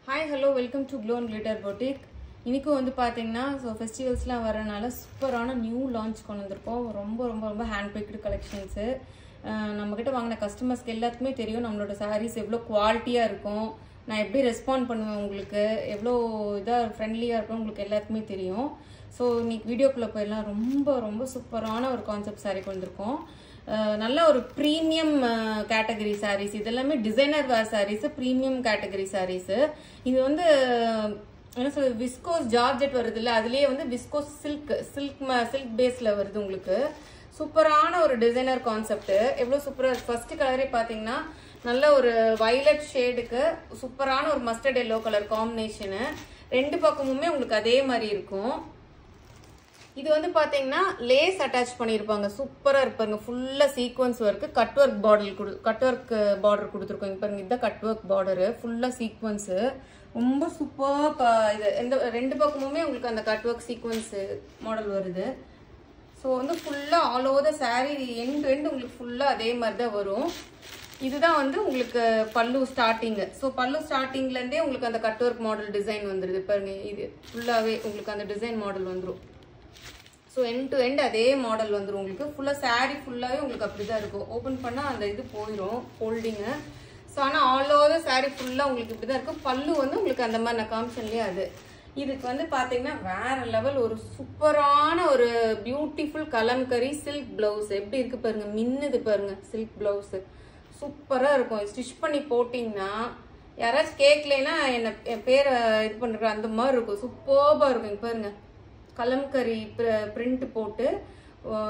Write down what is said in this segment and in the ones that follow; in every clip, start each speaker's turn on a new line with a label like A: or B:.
A: Hi, hello, welcome to Glow and Glitter Boutique. இன்னைக்கு வந்து பாத்தீங்கன்னா ஃபெஸ்டிவல்ஸ்லாம் வரனால சூப்பரான நியூ லான்ச் கொண்டு வந்திருக்கோம். ரொம்ப ஹேண்ட் பிக்டு கலெக்ஷன்ஸ். நம்ம கிட்ட வாங்குன கஸ்டமர்ஸ்க்கு எல்லாத்துக்குமே தெரியும் நம்மளோட சாரீஸ் எவ்வளவு குவாலிட்டியா இருக்கும். நான் எப்படி ரெஸ்பாண்ட் பண்ணுவேன் உங்களுக்கு எவ்வளோ இதா ஃப்ரெண்ட்லியா இருக்கும் உங்களுக்கு எல்லாத்துக்குமே தெரியும். ஸோ இன்னைக்கு வீடியோக்குள்ள போயிடலாம். ரொம்ப சூப்பரான ஒரு கான்செப்ட் சாரீ கொண்டு வந்திருக்கோம். நல்ல ஒரு ப்ரீமியம் கேட்டகரி சாரீஸ். இதெல்லாமே designer wear sarees, premium category sarees. இது வந்து என்ன சொல்றது, விஸ்கோஸ் ஜார்ஜெட் வருது இல்ல, அதுலயே வந்து விஸ்கோஸ் சில்க் பேஸ்ல வருது உங்களுக்கு. சூப்பரான ஒரு டிசைனர் கான்செப்ட். எவ்வளவு சூப்பரா இருக்கு. ஃபர்ஸ்ட் கலரே பாத்தீங்கன்னா நல்ல ஒரு வயலட் ஷேடுக்கு சூப்பரான ஒரு மஸ்டர்ட் எல்லோ கலர் காம்பினேஷனு. ரெண்டு பக்கமுமே உங்களுக்கு அதே மாதிரி இருக்கும். இது வந்து பாத்தீங்கன்னா லேஸ் அட்டாச் பண்ணிருப்பாங்க. சூப்பரா இருப்பாங்க. ஃபுல்லா sequence work, cut work border கொடுத்துருக்கோம். பாருங்க, இதுதான் கட் ஒர்க் பார்டர். ஃபுல்லா சீக்வன்ஸ் ரொம்ப சூப்பர். இது எந்த ரெண்டு பக்கமுமே உங்களுக்கு அந்த கட் ஒர்க் சீக்வன்ஸ் மாடல் வருது. ஸோ வந்து ஃபுல்லா all over the sari end உங்களுக்கு ஃபுல்லா அதே மாதிரி தான் வரும். இதுதான் வந்து உங்களுக்கு பல்லு ஸ்டார்டிங். ஸோ பல்லு ஸ்டார்டிங்ல இருந்தே உங்களுக்கு அந்த கட் ஒர்க் மாடல் டிசைன் வந்துருது. பாருங்க, இது ஃபுல்லாவே உங்களுக்கு அந்த டிசைன் மாடல் வந்துடும். ஸோ எண்ட் டு எண்ட் அதே மாடல் வந்துடும் உங்களுக்கு. ஃபுல்லாக சாரீ ஃபுல்லாகவே உங்களுக்கு அப்படிதான் இருக்கும். ஓப்பன் பண்ணால் அந்த இது போயிடும் ஃபோல்டிங்கு. ஸோ ஆனால் ஆல் ஓவர் சாரீ ஃபுல்லாக உங்களுக்கு இப்படி தான் இருக்கும். பல்லு வந்து உங்களுக்கு அந்த மாதிரி நான் காமிச்சன்லேயே அது. இதுக்கு வந்து பார்த்தீங்கன்னா வேற லெவல் ஒரு சூப்பரான ஒரு பியூட்டிஃபுல் கலம்கரி சில்க் பிளவுஸ். எப்படி இருக்கு பாருங்க, மின்னுது பாருங்க. சில்க் பிளவுஸ் சூப்பராக இருக்கும். ஸ்டிச் பண்ணி போட்டிங்கன்னா யாராச்சும் கேட்கலைன்னா என் பேரை இது பண்ணுற அந்த மாதிரி இருக்கும். சூப்பராக இருக்கும். பாருங்க, கலம்கரி பிரிண்ட் போட்டு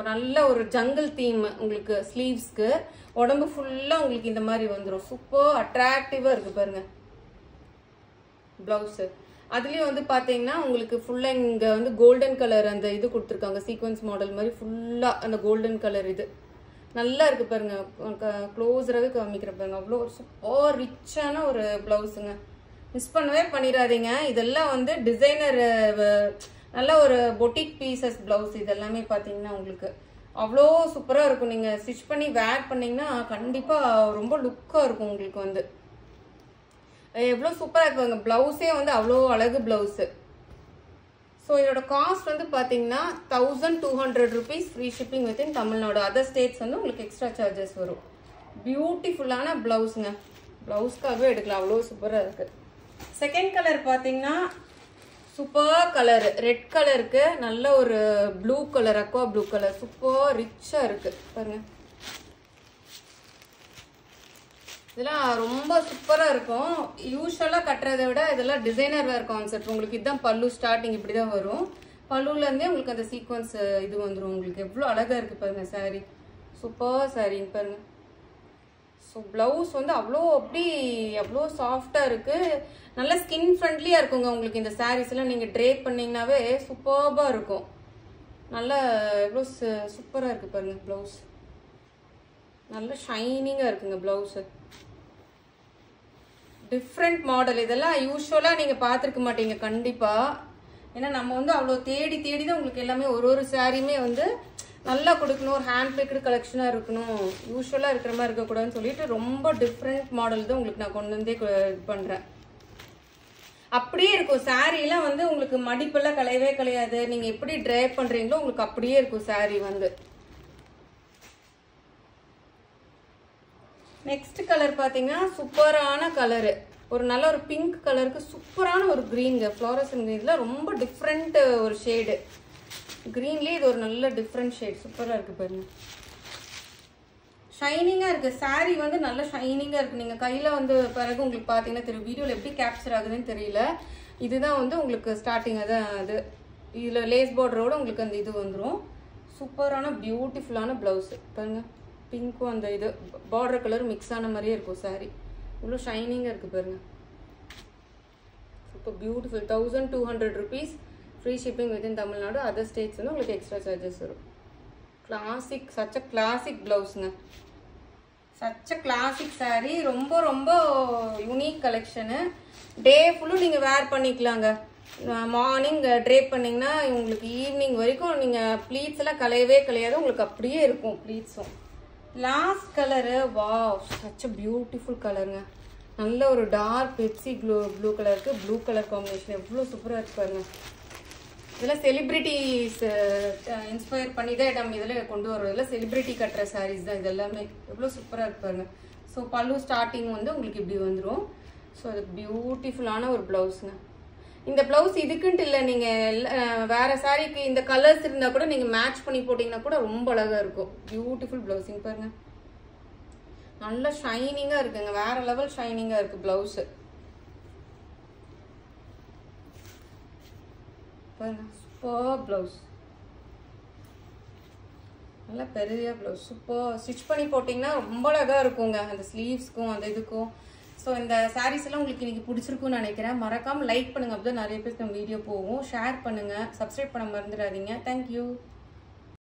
A: நல்ல ஒரு ஜங்கிள் தீம் உங்களுக்கு ஸ்லீவ்ஸ்க்கு. உடம்பு ஃபுல்லா உங்களுக்கு இந்த மாதிரி வந்துடும். சூப்பர் அட்ராக்டிவா இருக்கு பாருங்க பிளவுஸ். அதுலயும் வந்து பாத்தீங்கன்னா உங்களுக்கு ஃபுல்லா இங்க வந்து கோல்டன் கலர் அந்த இது கொடுத்துருக்காங்க. சீக்வன்ஸ் மாடல் மாதிரி ஃபுல்லா அந்த கோல்டன் கலர் இது நல்லா இருக்கு பாருங்க. க்ளோஸராகவே காமிக்கிற பாருங்க. அவ்வளோ ஒரு சூப்பர் ரிச்சான ஒரு பிளவுஸுங்க. மிஸ் பண்ணவே பண்ணிடாதீங்க. இதெல்லாம் வந்து டிசைனர் நல்ல ஒரு பொட்டிக் பீசஸ் பிளவுஸ். இதெல்லாமே பாத்தீங்கன்னா உங்களுக்கு அவ்வளோ சூப்பரா இருக்கும். நீங்க ஸ்டிச் பண்ணி வேர் பண்ணீங்கன்னா கண்டிப்பா ரொம்ப லுக்கா இருக்கும் உங்களுக்கு. வந்து எவ்வளவு சூப்பரா இருக்குங்க. பிளவுஸே வந்து அவ்வளோ அழகு பிளவுஸ். ஸோ இதோட காஸ்ட் வந்து பாத்தீங்கன்னா 1200 rupees free shipping within Tamil Nadu. Other states வந்து உங்களுக்கு எக்ஸ்ட்ரா சார்ஜஸ் வரும். பியூட்டிஃபுல்லான பிளவுஸ்ங்க. பிளவுஸ்க்காகவே எடுக்கலாம். அவ்வளோ சூப்பரா இருக்கு. செகண்ட் கலர் பாத்தீங்கன்னா சூப்பர் கலர், ரெட் கலருக்கு நல்ல ஒரு blue colour, aqua blue colour. Super ரிச்சா இருக்கு பாருங்க. இதெல்லாம் ரொம்ப சூப்பரா இருக்கும். யூஸ்வலா கட்டுறதை விட இதெல்லாம் டிசைனர் வேர் கான்செப்ட். உங்களுக்கு இதுதான் பல்லு ஸ்டார்டிங் இப்படிதான் வரும். பல்லுல இருந்தே உங்களுக்கு அந்த சீக்வன்ஸ் இது வந்துடும். உங்களுக்கு எவ்வளவு அழகா இருக்கு பாருங்க சாரி. சூப்பர் சாரி பாருங்க. ஸோ பிளவுஸ் வந்து அவ்வளோ சாஃப்டா இருக்கு. நல்ல ஸ்கின் ஃப்ரெண்ட்லியா இருக்குங்க உங்களுக்கு. இந்த சாரீஸ் எல்லாம் நீங்க ட்ரேப் பண்ணீங்கன்னாவே சூப்பர்பா இருக்கும். நல்ல எவ்வளோ சூப்பரா இருக்கு பாருங்க. பிளவுஸ் நல்ல ஷைனிங்கா இருக்குங்க. Blouse different model. இதெல்லாம் யூஸ்வலா நீங்க பாத்துருக்க மாட்டீங்க கண்டிப்பா. ஏன்னா நம்ம வந்து அவ்வளோ தேடி தான் உங்களுக்கு எல்லாமே ஒரு சாரியுமே வந்து நல்லா கொடுக்கணும். ஒரு ஹேண்ட் பிக்டு கலெக்ஷனா இருக்கணும், யூஸ்வலா இருக்கிற மாதிரி இருக்கக்கூடாதுன்னு சொல்லிட்டு ரொம்ப டிஃப்ரெண்ட் மாடல் தான் உங்களுக்கு நான் கொண்டு வந்தே இது பண்றேன். அப்படியே இருக்கும் சாரீ எல்லாம் வந்து உங்களுக்கு மடிப்பெல்லாம் கலையவே கலையாது. நீங்க எப்படி ட்ரைப் பண்றீங்களோ உங்களுக்கு அப்படியே இருக்கும் சாரீ வந்து. நெக்ஸ்ட் கலர் பாத்தீங்கன்னா சூப்பரான கலரு. ஒரு நல்ல ஒரு பிங்க் கலருக்கு சூப்பரான ஒரு கிரீன், ஃப்ளோரசன் கிரீன்ல ரொம்ப டிஃப்ரெண்ட் ஒரு ஷேடு. கிரீன்லயே இது ஒரு நல்ல டிஃப்ரெண்ட் ஷேட். சூப்பரா இருக்கு பாருங்க. ஷைனிங்கா இருக்கு சாரி வந்து நல்ல ஷைனிங்கா இருக்கு. நீங்க கையில வந்து பிறகு உங்களுக்கு பாத்தீங்கன்னா தெரியும். வீடியோல எப்படி கேப்சர் ஆகுதுன்னு தெரியல. இதுதான் வந்து உங்களுக்கு ஸ்டார்டிங். அதான் அது. இதுல லேஸ் பார்டரோட உங்களுக்கு அந்த இது வந்துடும். சூப்பரான பியூட்டிஃபுல்லான பிளவுஸ் பாருங்க. பிங்க்கும் அந்த இது பார்டர் கலர் மிக்ஸ் ஆன மாதிரியே இருக்கும் சாரி. இவ்வளோ ஷைனிங்கா இருக்கு பாருங்க. Super beautiful. 1200 rupees free shipping within Tamil Nadu. Other states வந்து உங்களுக்கு எக்ஸ்ட்ரா சார்ஜஸ் வரும். கிளாசிக், சச்ச கிளாசிக் பிளவுஸுங்க. சச்ச கிளாசிக் சாரி. ரொம்ப யூனிக் கலெக்ஷனு. டே ஃபுல்லும் நீங்க வேர் பண்ணிக்கலாங்க. மார்னிங் ட்ரேப் பண்ணீங்கன்னா உங்களுக்கு ஈவினிங் வரைக்கும் நீங்க ப்ளீட்ஸ் எல்லாம் கலையவே கலையாது. உங்களுக்கு அப்படியே இருக்கும் ப்ளீட்ஸும். லாஸ்ட் கலரு வாவ், சச்ச பியூட்டிஃபுல் கலருங்க. நல்ல ஒரு டார்க் பெப்சி ப்ளூ கலருக்கு ப்ளூ கலர் காம்பினேஷன் எவ்வளோ சூப்பராக இருக்கு பாருங்க. இதெல்லாம் செலிபிரிட்டிஸ் இன்ஸ்பயர் பண்ணி தான் நம்ம இதில் கொண்டு வரோம். இதெல்லாம் செலிபிரிட்டி கட்டுற சாரீஸ் தான் இது எல்லாமே. எவ்வளோ சூப்பராக இருப்பாருங்க. ஸோ பல்லு ஸ்டார்டிங் வந்து உங்களுக்கு இப்படி வந்துடும். ஸோ அது பியூட்டிஃபுல்லான ஒரு ப்ளவுஸுங்க. இந்த ப்ளவுஸ் இதுக்குன்ட்டு இல்லை, நீங்கள் வேறு சாரீக்கு இந்த கலர்ஸ் இருந்தால் கூட நீங்கள் மேட்ச் பண்ணி போட்டிங்கன்னா கூட ரொம்ப அழகாக இருக்கும். பியூட்டிஃபுல் ப்ளவுஸிங் பாருங்க. நல்ல ஷைனிங்காக இருக்குங்க. வேறு லெவல் ஷைனிங்காக இருக்குது ப்ளவுஸு பாருங்க. சூப்பர் ப்ளவுஸ், நல்லா பெரிய ப்ளவுஸ். சூப்பர் ஸ்டிச் பண்ணி போட்டிங்கன்னா ரொம்ப அழகாக இருக்குங்க அந்த ஸ்லீவ்ஸ்க்கும் அந்த இதுக்கும். ஸோ இந்த சாரீஸ் எல்லாம் உங்களுக்கு இன்னைக்கு பிடிச்சிருக்குன்னு நினைக்கிறேன். மறக்காமல் லைக் பண்ணுங்கள், அப்போ தான் நிறைய பேருக்கு நம்ம வீடியோ போகும். ஷேர் பண்ணுங்கள், சப்ஸ்கிரைப் பண்ண மறந்துடாதீங்க. தேங்க்யூ.